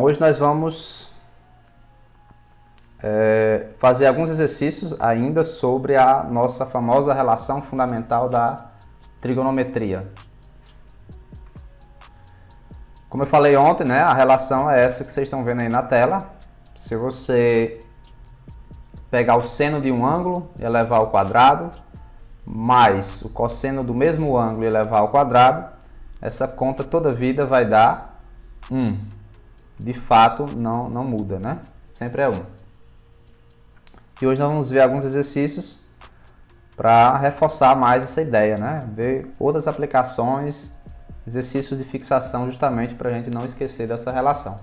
hoje nós vamos fazer alguns exercícios ainda sobre a nossa famosa relação fundamental da trigonometria. Como eu falei ontem, né, a relação é essa que vocês estão vendo aí na tela. Se você pegar o seno de um ângulo e elevar ao quadrado, mais o cosseno do mesmo ângulo e elevar ao quadrado, essa conta toda vida vai dar 1. De fato, não muda, né? Sempre é 1. E hoje nós vamos ver alguns exercícios para reforçar mais essa ideia, né? Ver outras aplicações, exercícios de fixação, justamente para a gente não esquecer dessa relação.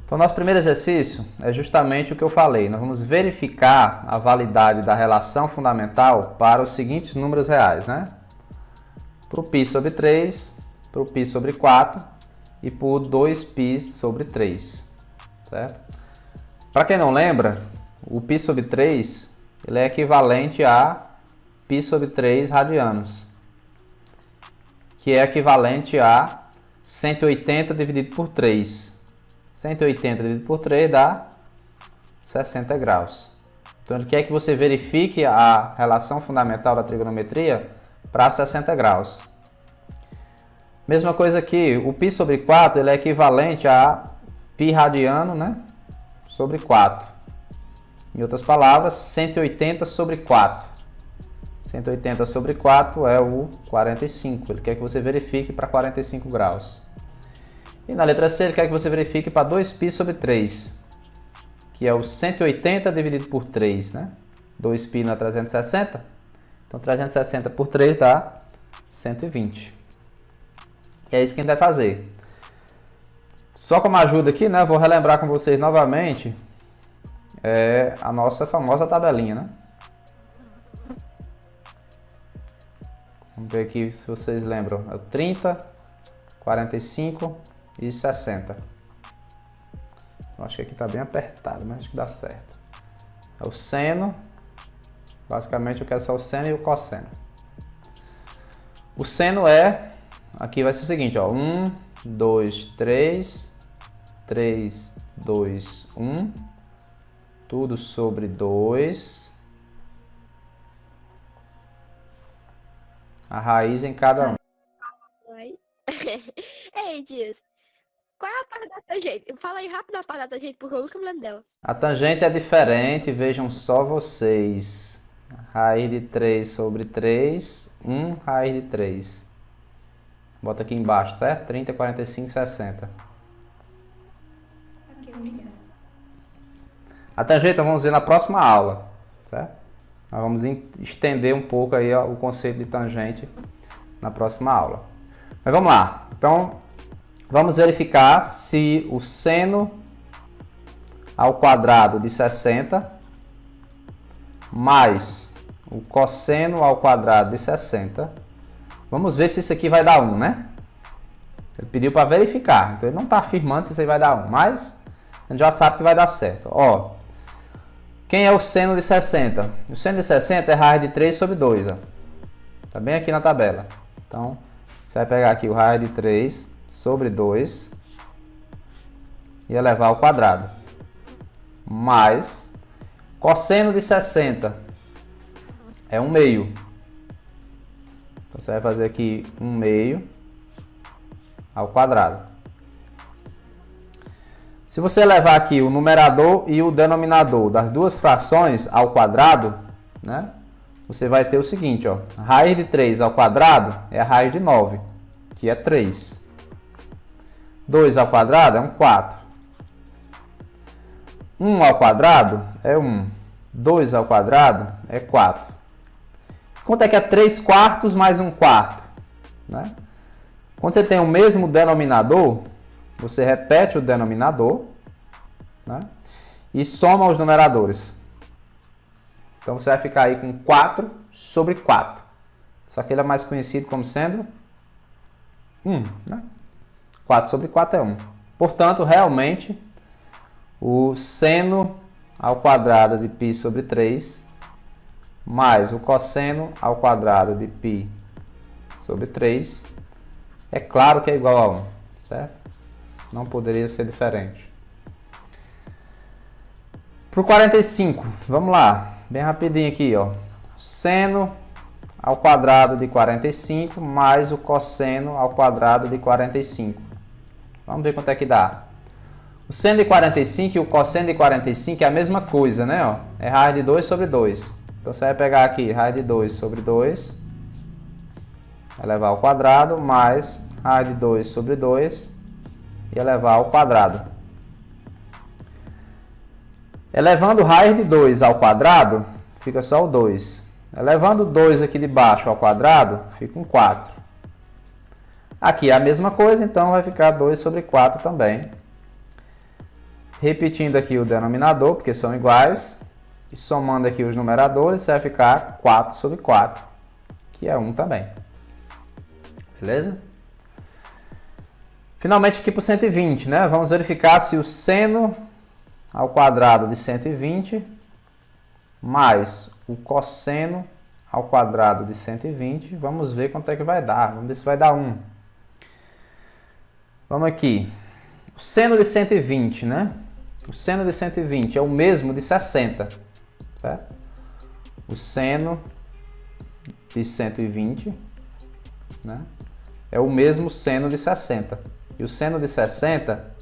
Então, nosso primeiro exercício é justamente o que eu falei. Nós vamos verificar a validade da relação fundamental para os seguintes números reais, né? Para o π sobre 3, para o π sobre 4 e por 2π sobre 3, certo? Para quem não lembra, o π sobre 3 ele é equivalente a π sobre 3 radianos, que é equivalente a 180 dividido por 3. 180 dividido por 3 dá 60 graus. Então, ele quer que você verifique a relação fundamental da trigonometria para 60 graus. Mesma coisa aqui, o π sobre 4 ele é equivalente a π radiano, né, sobre 4. Em outras palavras, 180 sobre 4. 180 sobre 4 é o 45. Ele quer que você verifique para 45 graus. E na letra C, ele quer que você verifique para 2π sobre 3, que é o 180 dividido por 3, né? 2π não é 360, então 360 por 3 dá 120. E é isso que a gente vai fazer. Só como ajuda aqui, né? Vou relembrar com vocês novamente a nossa famosa tabelinha, né? Vamos ver aqui se vocês lembram. É o 30, 45... e 60. Eu acho que aqui está bem apertado, mas acho que dá certo. É o seno. Basicamente eu quero só o seno e o cosseno. O seno aqui vai ser o seguinte, ó. 1, 2, 3, 3, 2, 1. Tudo sobre 2. A raiz em cada um. Ei, Dias, qual é a parte da tangente? Fala aí rápido a parte da tangente, porque eu nunca me lembro dela. A tangente é diferente, vejam só vocês. Raiz de 3 sobre 3, 1 raiz de 3. Bota aqui embaixo, certo? 30, 45, 60. Ok, obrigada. A tangente vamos ver na próxima aula, certo? Nós vamos estender um pouco aí o conceito de tangente na próxima aula. Mas vamos lá. Então, vamos verificar se o seno ao quadrado de 60 mais o cosseno ao quadrado de 60. Vamos ver se isso aqui vai dar 1, né? Ele pediu para verificar, então ele não está afirmando se isso aí vai dar 1, mas a gente já sabe que vai dar certo. Ó, quem é o seno de 60? O seno de 60 é raiz de 3 sobre 2. Está bem aqui na tabela. Então, você vai pegar aqui o raiz de 3 sobre 2 e elevar ao quadrado. Mais cosseno de 60 é 1 meio. Então, você vai fazer aqui 1 meio ao quadrado. Se você levar aqui o numerador e o denominador das duas frações ao quadrado, né? Você vai ter o seguinte, ó, raiz de 3 ao quadrado é a raiz de 9, que é 3. 2 ao quadrado é um 4. 1 ao quadrado é 1. 2 ao quadrado é 4. Quanto é que é 3 quartos mais 1 quarto? Né? Quando você tem o mesmo denominador, você repete o denominador, né? E soma os numeradores. Então, você vai ficar aí com 4 sobre 4. Só que ele é mais conhecido como sendo 1, né? 4 sobre 4 é 1. Portanto, realmente, o seno ao quadrado de π sobre 3 mais o cosseno ao quadrado de π sobre 3 É claro que é igual a 1, certo? Não poderia ser diferente. Para o 45, vamos lá, bem rapidinho aqui, ó. Seno ao quadrado de 45 mais o cosseno ao quadrado de 45. Vamos ver quanto é que dá. O seno de 45 e o cosseno de 45 é a mesma coisa, né? Ó? É raiz de 2 sobre 2. Então você vai pegar aqui raiz de 2 sobre 2, elevar ao quadrado, mais raiz de 2 sobre 2 e elevar ao quadrado. Elevando raiz de 2 ao quadrado, fica só o 2. Elevando 2 aqui de baixo ao quadrado, fica um 4. Aqui é a mesma coisa, então vai ficar 2 sobre 4 também. Repetindo aqui o denominador, porque são iguais. E somando aqui os numeradores, vai ficar 4 sobre 4, que é 1 também. Beleza? Finalmente aqui para o 120, né? Vamos verificar se o seno ao quadrado de 120 mais o cosseno ao quadrado de 120, vamos ver quanto é que vai dar. Vamos ver se vai dar 1. Vamos aqui. O seno de 120, né? O seno de 120 é o mesmo de 60, certo? O seno de 120, né? É o mesmo seno de 60. E o seno de 60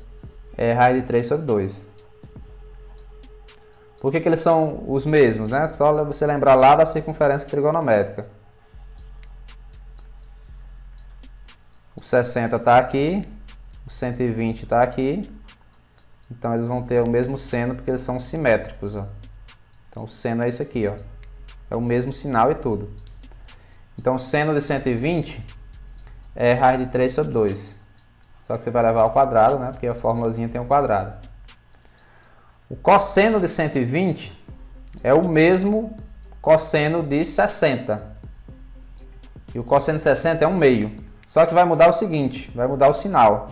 é raiz de 3 sobre 2. Por que eles são os mesmos, né? Só você lembrar lá da circunferência trigonométrica. O 60 está aqui, o 120 está aqui. Então eles vão ter o mesmo seno porque eles são simétricos, ó. Então o seno é esse aqui, ó. É o mesmo sinal e tudo. Então o seno de 120 é raiz de 3 sobre 2. Só que você vai levar ao quadrado, né? Porque a formulazinha tem um quadrado. O cosseno de 120 é o mesmo cosseno de 60. E o cosseno de 60 é 1/2. Só que vai mudar o seguinte, vai mudar o sinal.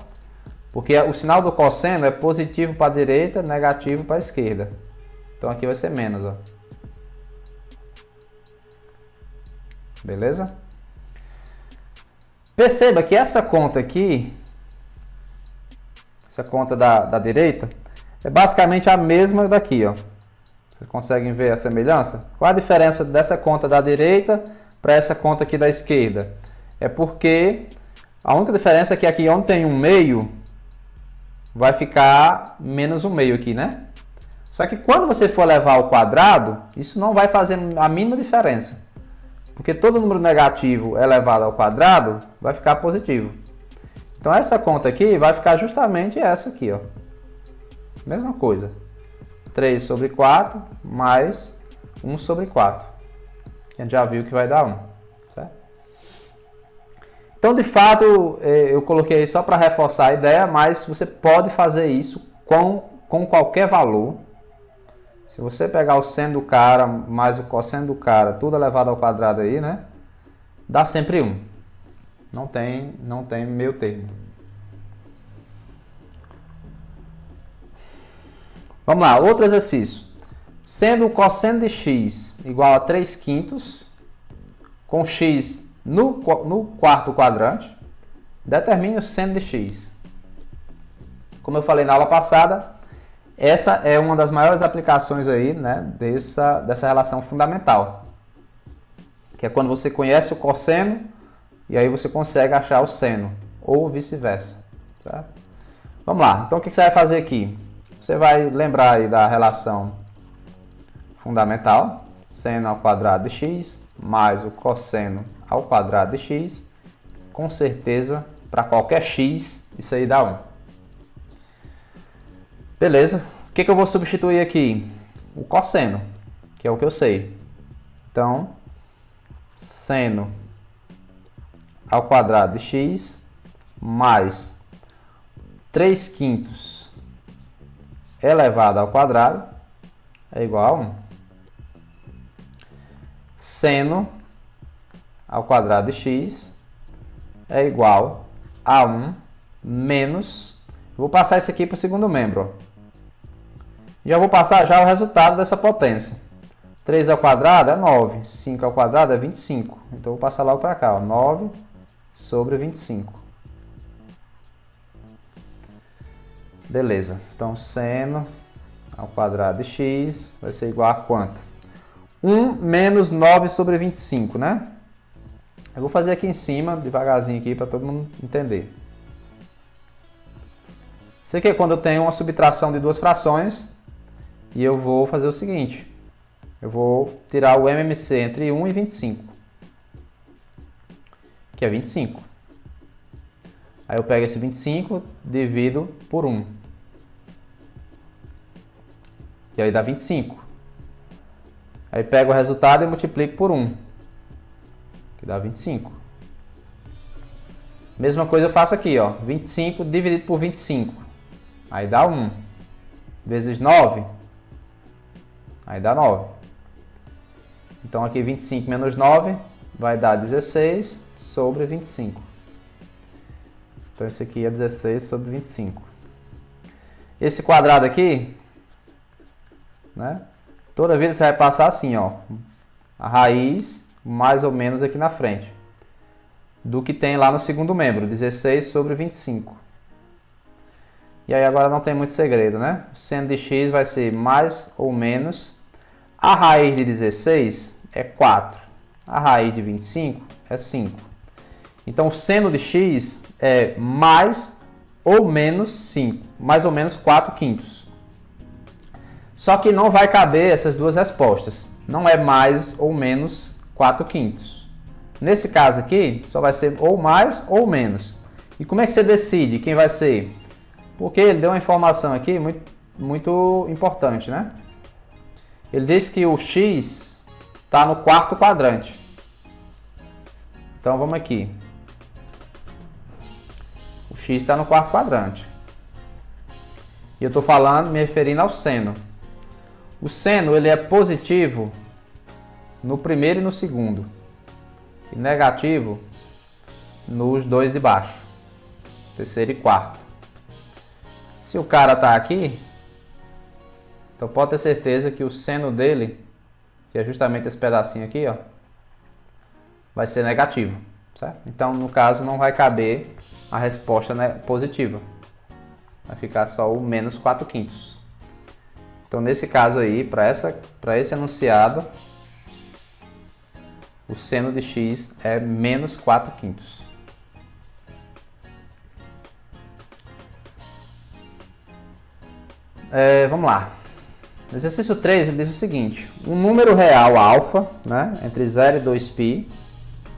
Porque o sinal do cosseno é positivo para a direita, negativo para a esquerda. Então aqui vai ser menos, ó. Beleza? Perceba que essa conta aqui, essa conta da direita, é basicamente a mesma daqui, ó. Vocês conseguem ver a semelhança? Qual a diferença dessa conta da direita para essa conta aqui da esquerda? É porque a única diferença é que aqui onde tem 1/2, vai ficar menos 1/2 aqui, né? Só que quando você for levar ao quadrado, isso não vai fazer a mínima diferença. Porque todo número negativo elevado ao quadrado vai ficar positivo. Então essa conta aqui vai ficar justamente essa aqui, ó. Mesma coisa. 3 sobre 4 mais 1 sobre 4. A gente já viu que vai dar 1. Certo? Então, de fato, eu coloquei só para reforçar a ideia, mas você pode fazer isso com qualquer valor. Se você pegar o seno do cara mais o cosseno do cara, tudo elevado ao quadrado aí, né? Dá sempre 1. Não tem meio termo. Vamos lá, outro exercício. Sendo o cosseno de x igual a 3/5, com x no quarto quadrante, determine o seno de x. Como eu falei na aula passada, essa é uma das maiores aplicações aí, né, dessa relação fundamental. Que é quando você conhece o cosseno e aí você consegue achar o seno, ou vice-versa. Certo? Vamos lá, então o que você vai fazer aqui? Você vai lembrar aí da relação fundamental, seno ao quadrado de x, mais o cosseno ao quadrado de x. Com certeza, para qualquer x, isso aí dá 1. Beleza. O que eu vou substituir aqui? O cosseno, que é o que eu sei. Então, seno ao quadrado de x, mais 3/5 elevado ao quadrado é igual a 1. Seno ao quadrado de x é igual a 1 menos... Vou passar isso aqui para o segundo membro. Ó. Já vou passar já o resultado dessa potência. 3 ao quadrado é 9. 5 ao quadrado é 25. Então, eu vou passar logo para cá. Ó. 9 sobre 25. Beleza. Então, seno ao quadrado de x vai ser igual a quanto? 1 menos 9 sobre 25, né? Eu vou fazer aqui em cima, devagarzinho aqui, para todo mundo entender. Isso aqui é quando eu tenho uma subtração de duas frações e eu vou fazer o seguinte. Eu vou tirar o MMC entre 1 e 25, que é 25. Aí eu pego esse 25, divido por 1. E aí dá 25. Aí pego o resultado e multiplico por 1, que dá 25. Mesma coisa eu faço aqui, ó, 25 dividido por 25. Aí dá 1. Vezes 9, aí dá 9. Então aqui 25 menos 9 vai dar 16 sobre 25. Então esse aqui é 16 sobre 25. Esse quadrado aqui, né? Toda vida você vai passar assim, ó, a raiz mais ou menos aqui na frente do que tem lá no segundo membro, 16 sobre 25. E aí agora não tem muito segredo, né? O seno de x vai ser mais ou menos, a raiz de 16 é 4, a raiz de 25 é 5. Então o seno de x é mais ou menos 5, mais ou menos 4 quintos. Só que não vai caber essas duas respostas. Não é mais ou menos 4 quintos. Nesse caso aqui, só vai ser ou mais ou menos. E como é que você decide quem vai ser? Porque ele deu uma informação aqui muito importante, né? Ele disse que o x está no quarto quadrante. Então vamos aqui. O x está no quarto quadrante. E eu estou falando, me referindo ao seno. O seno ele é positivo no primeiro e no segundo. E negativo nos dois de baixo. Terceiro e quarto. Se o cara está aqui, então pode ter certeza que o seno dele, que é justamente esse pedacinho aqui, ó, vai ser negativo, certo? Então, no caso, não vai caber a resposta positiva. Vai ficar só o menos 4 quintos. Então, nesse caso aí, para esse enunciado, o seno de x é menos 4 quintos. Vamos lá. No exercício 3, ele diz o seguinte. Um número real alfa, né, entre 0 e 2π,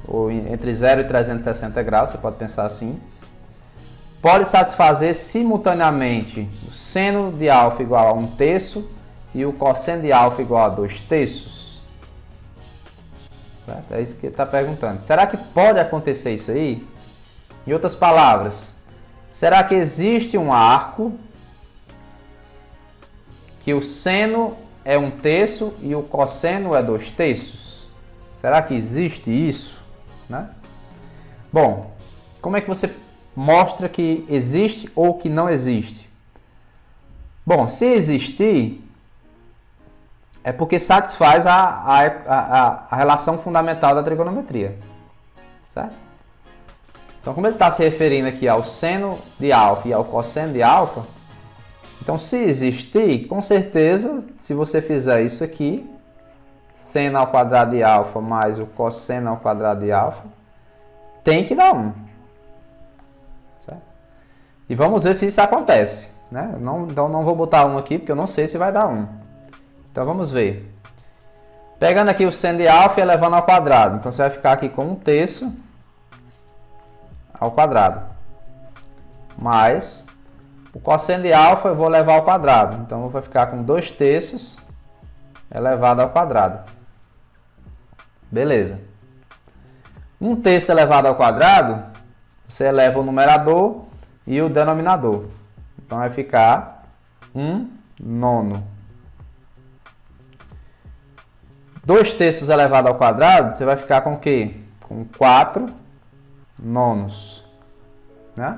ou entre 0 e 360 graus, você pode pensar assim, pode satisfazer simultaneamente o seno de alfa igual a 1/3 e o cosseno de alfa igual a 2/3. Certo? É isso que ele está perguntando. Será que pode acontecer isso aí? Em outras palavras, será que existe um arco que o seno é 1/3 e o cosseno é 2/3? Será que existe isso? Né? Bom, como é que você mostra que existe ou que não existe? Bom, se existir, é porque satisfaz a relação fundamental da trigonometria. Certo? Então, como ele está se referindo aqui ao seno de alfa e ao cosseno de alfa, então, se existir, com certeza, se você fizer isso aqui, seno ao quadrado de alfa mais o cosseno ao quadrado de alfa, tem que dar 1. Certo? E vamos ver se isso acontece. Né? Então, não vou botar 1 aqui, porque eu não sei se vai dar 1. Então, vamos ver. Pegando aqui o seno de alfa e elevando ao quadrado. Então, você vai ficar aqui com 1/3 ao quadrado. Mais o cosseno de alfa eu vou levar ao quadrado. Então, vai ficar com 2/3 elevado ao quadrado. Beleza. 1/3 elevado ao quadrado, você eleva o numerador e o denominador. Então, vai ficar 1/9. 2/3 elevado ao quadrado, você vai ficar com o quê? Com 4/9. Né?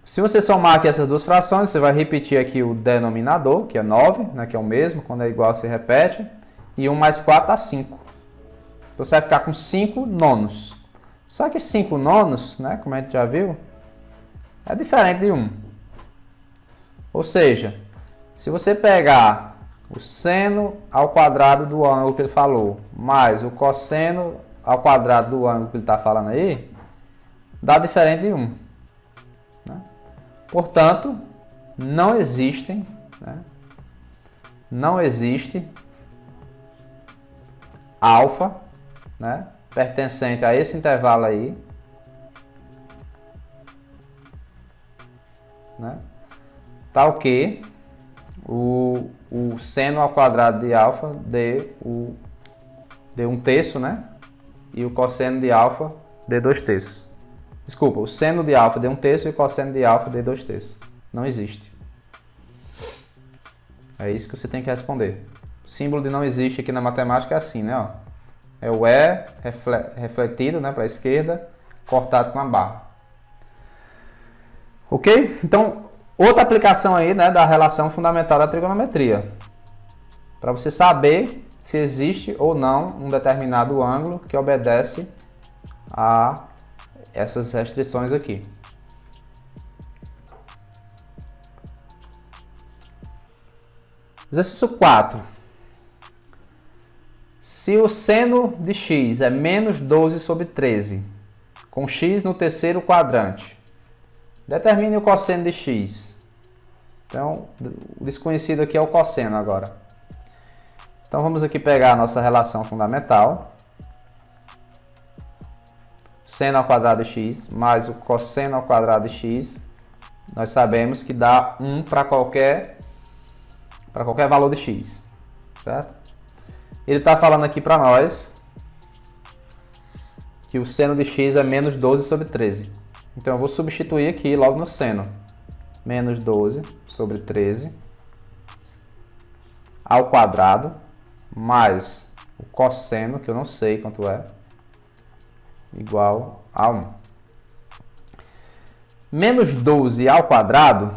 Se você somar aqui essas duas frações, você vai repetir aqui o denominador, que é 9, né, que é o mesmo, quando é igual você repete, e 1 mais 4 dá 5. Então você vai ficar com 5/9. Só que 5/9, né, como a gente já viu, é diferente de 1. Ou seja, se você pegar o seno ao quadrado do ângulo que ele falou, mais o cosseno ao quadrado do ângulo que ele está falando aí, dá diferente de 1. Né? Portanto, não existem, né? Não existe alfa, né, pertencente a esse intervalo aí, né, tal que o seno ao quadrado de alfa dê 1/3, né, e o cosseno de alfa dê 2/3. Desculpa, o seno de alfa dê 1/3 e o cosseno de alfa dê 2/3. Não existe. É isso que você tem que responder. O símbolo de não existe aqui na matemática é assim, né? Ó. É o E refletido, né, para a esquerda, cortado com a barra. Ok? Então, outra aplicação aí, né, da relação fundamental da trigonometria. Para você saber se existe ou não um determinado ângulo que obedece a essas restrições aqui. Exercício 4. Se o seno de x é menos 12 sobre 13, com x no terceiro quadrante, determine o cosseno de x. Então, o desconhecido aqui é o cosseno agora. Então, vamos aqui pegar a nossa relação fundamental. Seno ao quadrado de x mais o cosseno ao quadrado de x. Nós sabemos que dá 1 para qualquer valor de x, certo? Ele está falando aqui para nós que o seno de x é menos 12 sobre 13. Então eu vou substituir aqui logo no seno. Menos 12 sobre 13 ao quadrado mais o cosseno, que eu não sei quanto é, igual a 1. Menos 12 ao quadrado,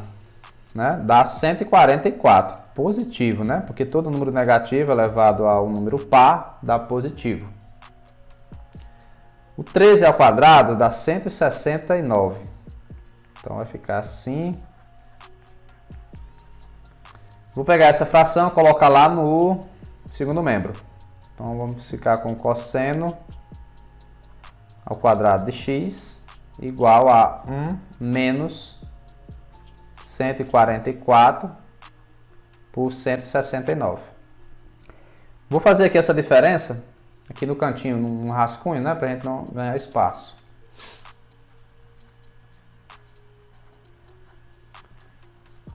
né, dá 144. Positivo, né? Porque todo número negativo elevado a um número par dá positivo. O 13 ao quadrado dá 169. Então vai ficar assim. Vou pegar essa fração e colocar lá no segundo membro. Então vamos ficar com cosseno ao quadrado de x igual a 1 menos 144 por 169. Vou fazer aqui essa diferença, aqui no cantinho, num rascunho, né, para a gente não ganhar espaço.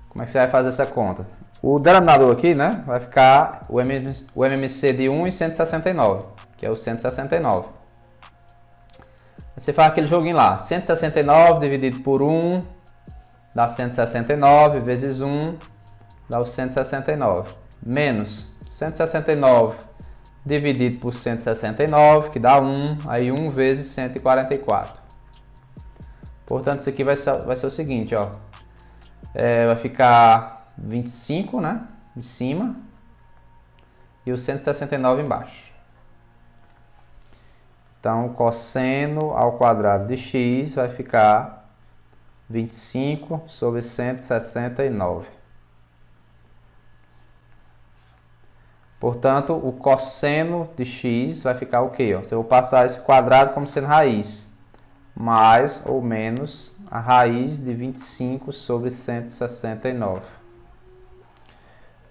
Como é que você vai fazer essa conta? O denominador aqui, né, vai ficar o MMC de 1 e 169, que é o 169. Você faz aquele joguinho lá, 169 dividido por 1 dá 169 vezes 1 dá o 169, menos 169 dividido por 169, que dá 1, aí 1 vezes 144. Portanto, isso aqui vai ser o seguinte, ó. Vai ficar 25, né, em cima, e o 169 embaixo. Então, cosseno ao quadrado de x vai ficar 25 sobre 169. Portanto, o cosseno de x vai ficar o quê? Eu vou passar esse quadrado como sendo raiz, mais ou menos a raiz de 25 sobre 169.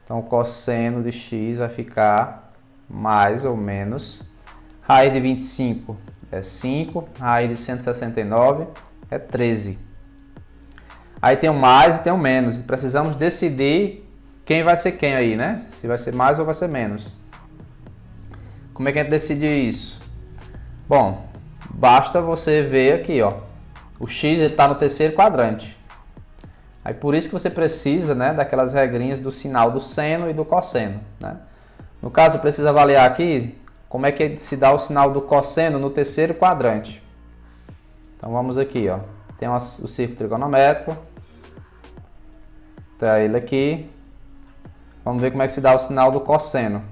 Então, o cosseno de x vai ficar mais ou menos, raiz de 25 é 5, raiz de 169 é 13. Aí tem o mais e tem o menos, precisamos decidir quem vai ser quem aí, né? Se vai ser mais ou vai ser menos. Como é que a gente decide isso? Bom, basta você ver aqui, ó. O x está no terceiro quadrante. Aí por isso que você precisa, né, daquelas regrinhas do sinal do seno e do cosseno, né? No caso, precisa avaliar aqui como é que se dá o sinal do cosseno no terceiro quadrante. Então vamos aqui, ó. Tem o círculo trigonométrico. Tá ele aqui. Vamos ver como é que se dá o sinal do cosseno.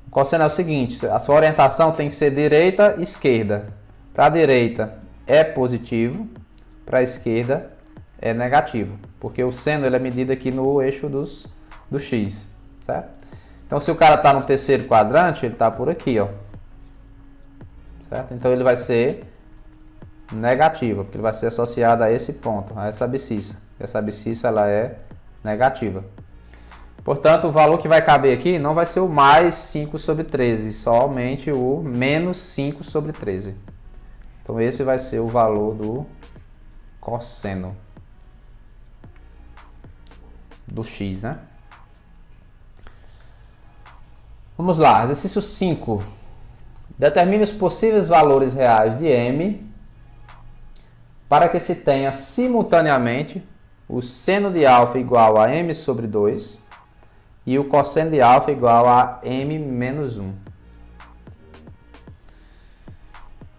O cosseno é o seguinte, a sua orientação tem que ser direita e esquerda. Para a direita é positivo, para a esquerda é negativo, porque o seno ele é medido aqui no eixo do x, certo? Então, se o cara está no terceiro quadrante, ele está por aqui, ó, certo? Então, ele vai ser negativo, porque ele vai ser associado a esse ponto, a essa abscissa. Essa abscissa ela é negativa. Portanto, o valor que vai caber aqui não vai ser o mais 5 sobre 13, somente o menos 5 sobre 13. Então, esse vai ser o valor do cosseno do x, né? Vamos lá, exercício 5. Determine os possíveis valores reais de m para que se tenha simultaneamente o seno de alfa igual a m sobre 2 e o cosseno de alfa igual a m menos 1.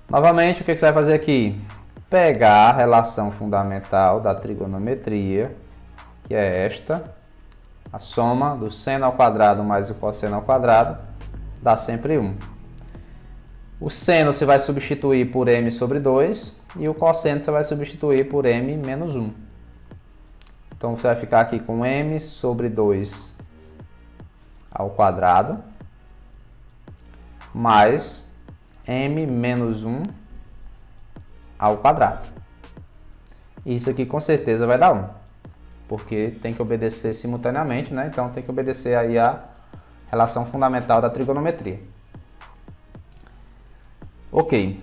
Novamente, o que você vai fazer aqui? Pegar a relação fundamental da trigonometria, que é esta, a soma do seno ao quadrado mais o cosseno ao quadrado, dá sempre 1. O seno você vai substituir por m sobre 2 e o cosseno você vai substituir por m menos 1. Então, você vai ficar aqui com m sobre 2 ao quadrado mais m menos 1 ao quadrado. Isso aqui com certeza vai dar 1, porque tem que obedecer simultaneamente, né? Então, tem que obedecer aí a relação fundamental da trigonometria. Ok.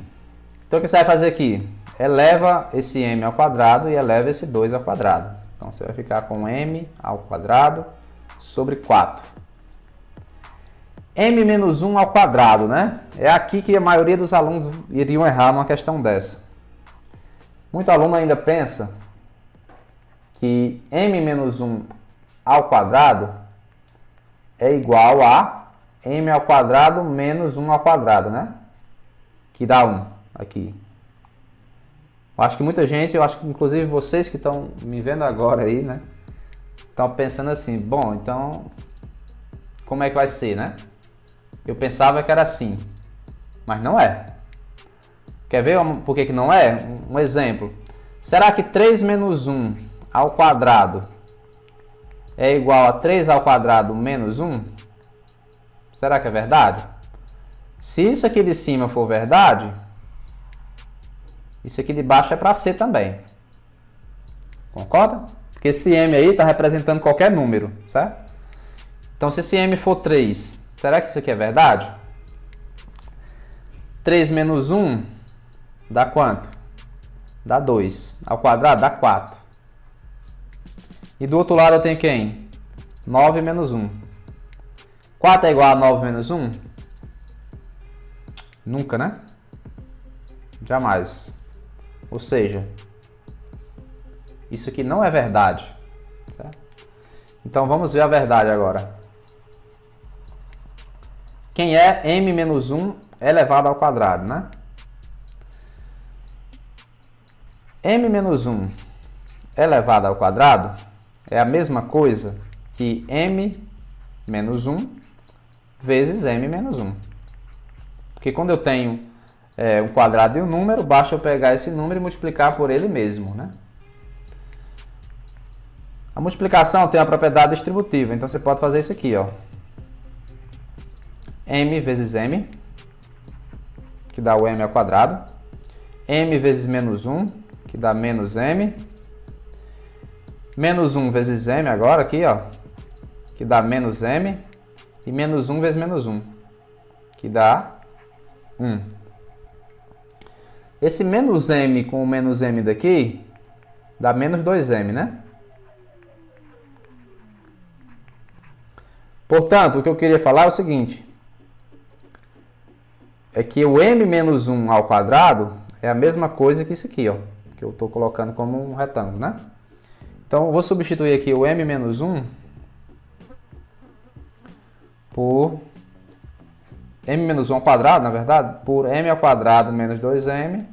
Então, o que você vai fazer aqui? Eleva esse m ao quadrado e eleva esse 2 ao quadrado. Então, você vai ficar com m ao quadrado sobre 4. m menos 1 ao quadrado, né? É aqui que a maioria dos alunos iriam errar numa questão dessa. Muito aluno ainda pensa que m menos 1 ao quadrado é igual a m ao quadrado menos 1 ao quadrado, né? Que dá 1 aqui. Eu acho que muita gente, eu acho que inclusive vocês que estão me vendo agora aí, né? Estão pensando assim, bom, então como é que vai ser, né? Eu pensava que era assim, mas não é. Quer ver por que não é? Um exemplo. Será que 3 menos 1 ao quadrado é igual a 3 ao quadrado menos 1? Será que é verdade? Se isso aqui de cima for verdade, isso aqui de baixo é para ser também. Concorda? Porque esse m aí está representando qualquer número, certo? Então, se esse m for 3, será que isso aqui é verdade? 3 menos 1 dá quanto? Dá 2. Ao quadrado dá 4. E do outro lado eu tenho quem? 9 menos 1. 4 é igual a 9 menos 1? Nunca, né? Jamais. Ou seja, isso aqui não é verdade. Certo? Então vamos ver a verdade agora. Quem é m menos 1 elevado ao quadrado, né? M menos 1 elevado ao quadrado é a mesma coisa que m menos 1 vezes m menos 1. Porque quando eu tenho um quadrado e um número, basta eu pegar esse número e multiplicar por ele mesmo, né? A multiplicação tem a propriedade distributiva, então você pode fazer isso aqui, ó. M vezes m, que dá o m ao quadrado. M vezes menos 1, que dá menos m. Menos 1 vezes m agora aqui, ó, que dá menos m. E menos 1 vezes menos 1, que dá 1. Esse menos m com o menos m daqui dá menos 2m, né? Portanto, o que eu queria falar é o seguinte. É que o m menos 1 ao quadrado é a mesma coisa que isso aqui, ó. Que eu estou colocando como um retângulo, né? Então, eu vou substituir aqui o m menos 1 por m menos 1 ao quadrado, na verdade, por m ao quadrado menos 2m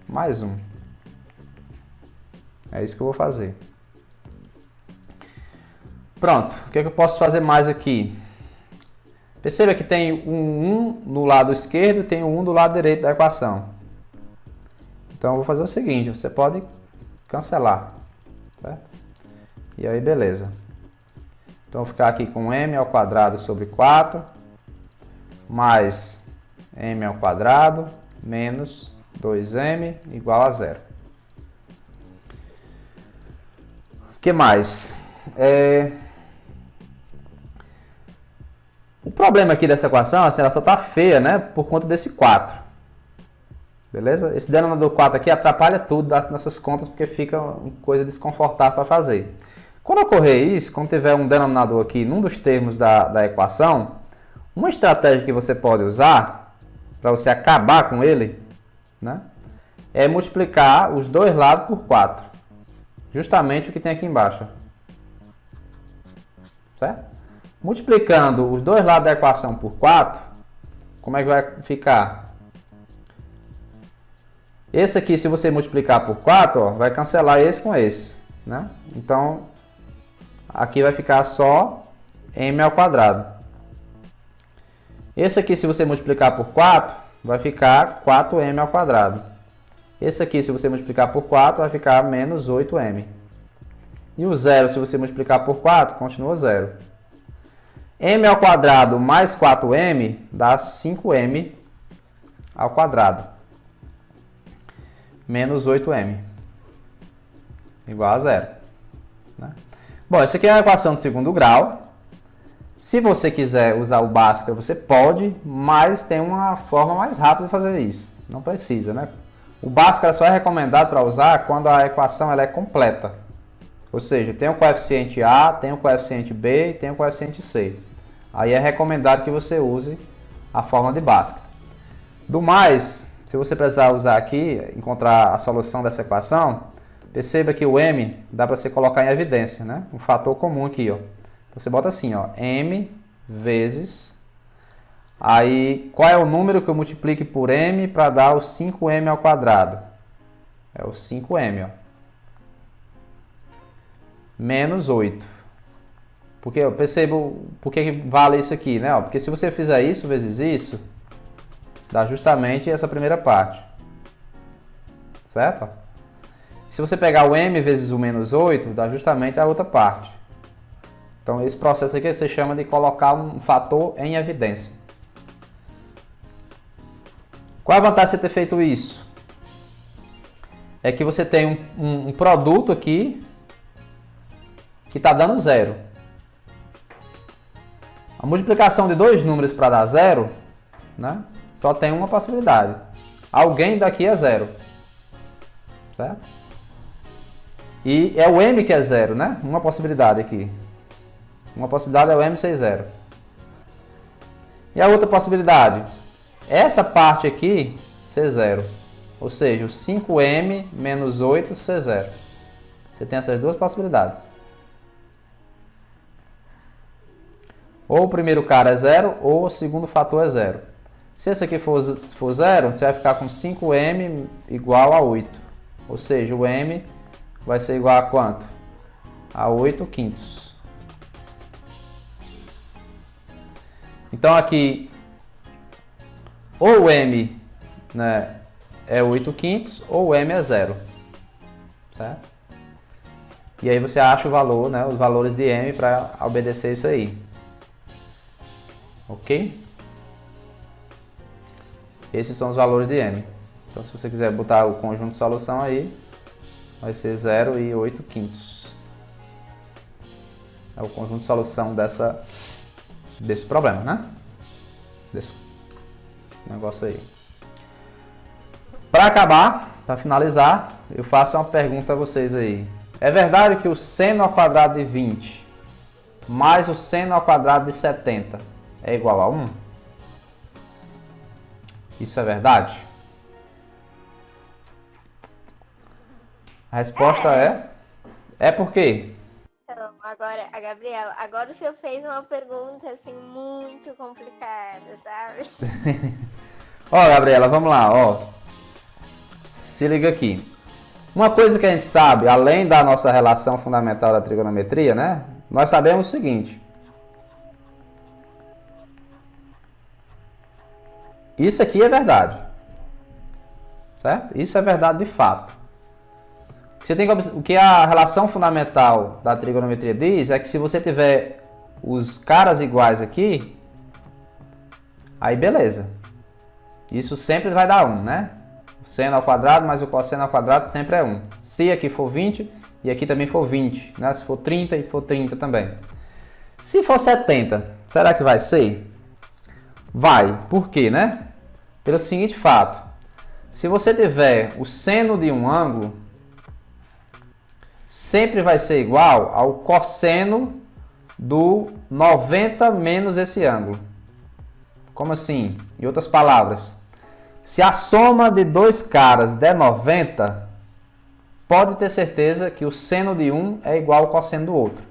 mais 1. É isso que eu vou fazer. Pronto. O que é que eu posso fazer mais aqui? Perceba que tem um 1 no lado esquerdo e tem um 1 do lado direito da equação. Então, eu vou fazer o seguinte, você pode cancelar. certo? E aí, beleza. Então, vou ficar aqui com m ao quadrado sobre 4, mais m ao quadrado, menos 2m igual a zero. O que mais? O problema aqui dessa equação, assim, ela só está feia, né, por conta desse 4. Beleza? Esse denominador 4 aqui atrapalha tudo nessas contas, porque fica uma coisa desconfortável para fazer. Quando ocorrer isso, quando tiver um denominador aqui num dos termos da equação, uma estratégia que você pode usar para você acabar com ele, né, é multiplicar os dois lados por 4. Justamente o que tem aqui embaixo. Certo? Multiplicando os dois lados da equação por 4, como é que vai ficar? Esse aqui, se você multiplicar por 4, ó, vai cancelar esse com esse, né? Então, aqui vai ficar só m ao quadrado. Esse aqui, se você multiplicar por 4, vai ficar 4m ao quadrado. Esse aqui, se você multiplicar por 4, vai ficar menos 8m. E o zero, se você multiplicar por 4, continua zero. M ao quadrado mais 4m dá 5m ao quadrado. Menos 8m. Igual a zero. Né? Bom, essa aqui é a equação de segundo grau. Se você quiser usar o Bhaskara, você pode, mas tem uma forma mais rápida de fazer isso. Não precisa, né? O Bhaskara só é recomendado para usar quando a equação ela é completa. Ou seja, tem o coeficiente A, tem o coeficiente B e tem o coeficiente C. Aí é recomendado que você use a fórmula de Bhaskara. Do mais, se você precisar usar aqui, encontrar a solução dessa equação, perceba que o m dá para você colocar em evidência, né? Um fator comum aqui, ó. Então você bota assim, ó, m vezes... Aí, qual é o número que eu multiplique por m para dar o 5m ao quadrado? É o 5m, ó. Menos 8. Porque eu percebo por que vale isso aqui, né? Porque se você fizer isso vezes isso, dá justamente essa primeira parte. Certo? Se você pegar o m vezes o menos 8, dá justamente a outra parte. Então, esse processo aqui você chama de colocar um fator em evidência. Qual a vantagem de você ter feito isso? É que você tem um produto aqui que está dando zero. A multiplicação de dois números para dar zero, né, só tem uma possibilidade. Alguém daqui é zero. Certo? E é o m que é zero, né? Uma possibilidade aqui. Uma possibilidade é o m ser zero. E a outra possibilidade? Essa parte aqui ser zero. Ou seja, o 5m menos 8 ser zero. Você tem essas duas possibilidades. Ou o primeiro cara é zero, ou o segundo fator é zero. Se esse aqui for zero, você vai ficar com 5m igual a 8. Ou seja, o m vai ser igual a quanto? A 8 quintos. Então aqui, ou o m, né, é 8 quintos, ou o m é zero. Certo? E aí você acha o valor, né, os valores de m para obedecer isso aí. Ok? Esses são os valores de m. Então, se você quiser botar o conjunto de solução aí, vai ser 0 e 8 quintos. É o conjunto de solução desse problema, né? Desse negócio aí. Para acabar, para finalizar, eu faço uma pergunta a vocês aí. É verdade que o seno ao quadrado de 20 mais o seno ao quadrado de 70 é igual a 1? Isso é verdade? A resposta é por quê? Então, agora, a Gabriela, agora o senhor fez uma pergunta, assim, muito complicada, sabe? Ó, Gabriela, vamos lá, ó. Se liga aqui. Uma coisa que a gente sabe, além da nossa relação fundamental da trigonometria, né? Nós sabemos o seguinte. Isso aqui é verdade. Certo? Isso é verdade de fato. O que a relação fundamental da trigonometria diz é que se você tiver os caras iguais aqui, aí beleza. Isso sempre vai dar 1, né? O seno ao quadrado mais o cosseno ao quadrado sempre é 1. Se aqui for 20 e aqui também for 20, né? Se for 30 e for 30 também. Se for 70, será que vai ser? Vai. Por quê, né? Pelo seguinte fato. Se você tiver o seno de um ângulo, sempre vai ser igual ao cosseno do 90 menos esse ângulo. Como assim? Em outras palavras, se a soma de dois caras der 90, pode ter certeza que o seno de um é igual ao cosseno do outro.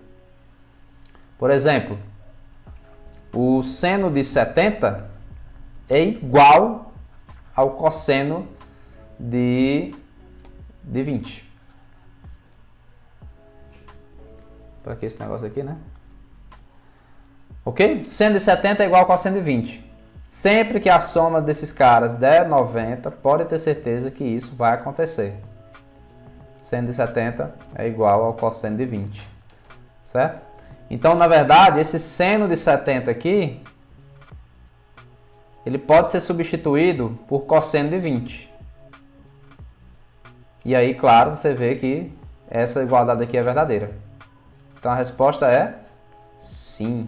Por exemplo, o seno de 70 é igual ao cosseno de 20. Para que esse negócio aqui, né? Ok? Seno de 70 é igual ao cosseno de 20. Sempre que a soma desses caras der 90, pode ter certeza que isso vai acontecer. Seno de 70 é igual ao cosseno de 20. Certo? Então, na verdade, esse seno de 70 aqui, ele pode ser substituído por cosseno de 20. E aí, claro, você vê que essa igualdade aqui é verdadeira. Então, a resposta é sim.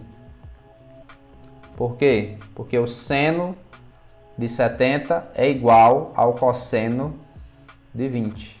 Por quê? Porque o seno de 70 é igual ao cosseno de 20.